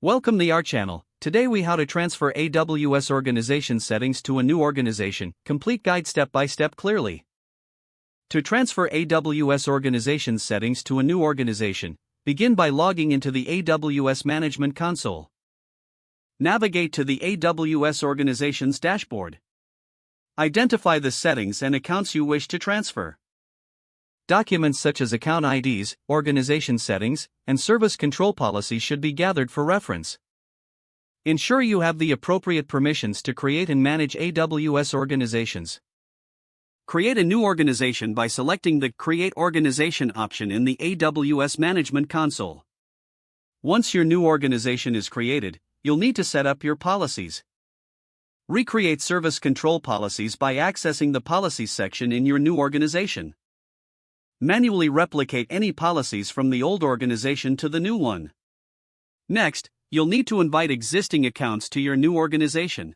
Welcome to our channel. Today we how to transfer AWS organization settings to a new organization. Complete guide step by step clearly. To transfer AWS organization settings to a new organization, begin by logging into the AWS Management Console. Navigate to the AWS Organizations dashboard. Identify the settings and accounts you wish to transfer. Documents such as account IDs, organization settings, and service control policies should be gathered for reference. Ensure you have the appropriate permissions to create and manage AWS organizations. Create a new organization by selecting the Create Organization option in the AWS Management Console. Once your new organization is created, you'll need to set up your policies. Recreate service control policies by accessing the Policies section in your new organization. Manually replicate any policies from the old organization to the new one. Next, you'll need to invite existing accounts to your new organization.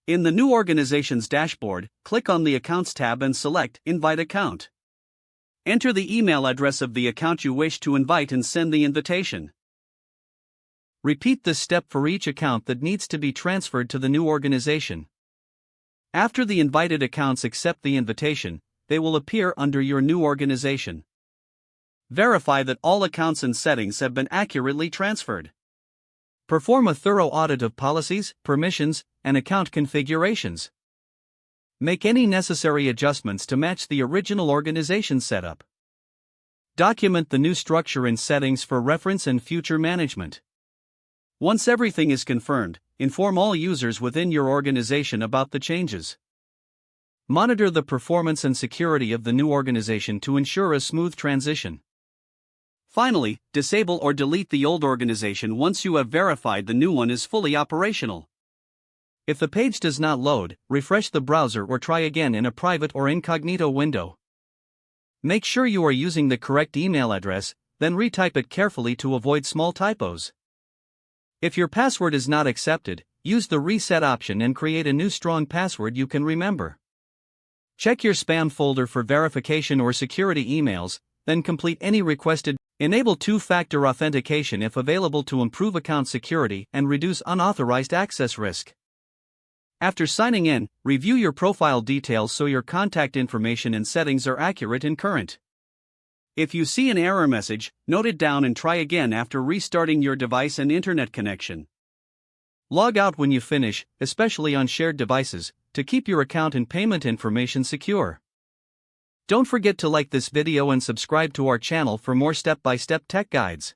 In the New Organizations dashboard, click on the Accounts tab and select Invite Account. Enter the email address of the account you wish to invite and send the invitation. Repeat this step for each account that needs to be transferred to the new organization. After the invited accounts accept the invitation, they will appear under your new organization. Verify that all accounts and settings have been accurately transferred. Perform a thorough audit of policies, permissions, and account configurations. Make any necessary adjustments to match the original organization setup. Document the new structure and settings for reference and future management. Once everything is confirmed, inform all users within your organization about the changes. Monitor the performance and security of the new organization to ensure a smooth transition. Finally, disable or delete the old organization once you have verified the new one is fully operational. If the page does not load, refresh the browser or try again in a private or incognito window. Make sure you are using the correct email address, then retype it carefully to avoid small typos. If your password is not accepted, use the reset option and create a new strong password you can remember. Check your spam folder for verification or security emails, then complete any requested. Enable two-factor authentication if available to improve account security and reduce unauthorized access risk. After signing in, review your profile details so your contact information and settings are accurate and current. If you see an error message, note it down and try again after restarting your device and internet connection. Log out when you finish, especially on shared devices, to keep your account and payment information secure. Don't forget to like this video and subscribe to our channel for more step-by-step tech guides.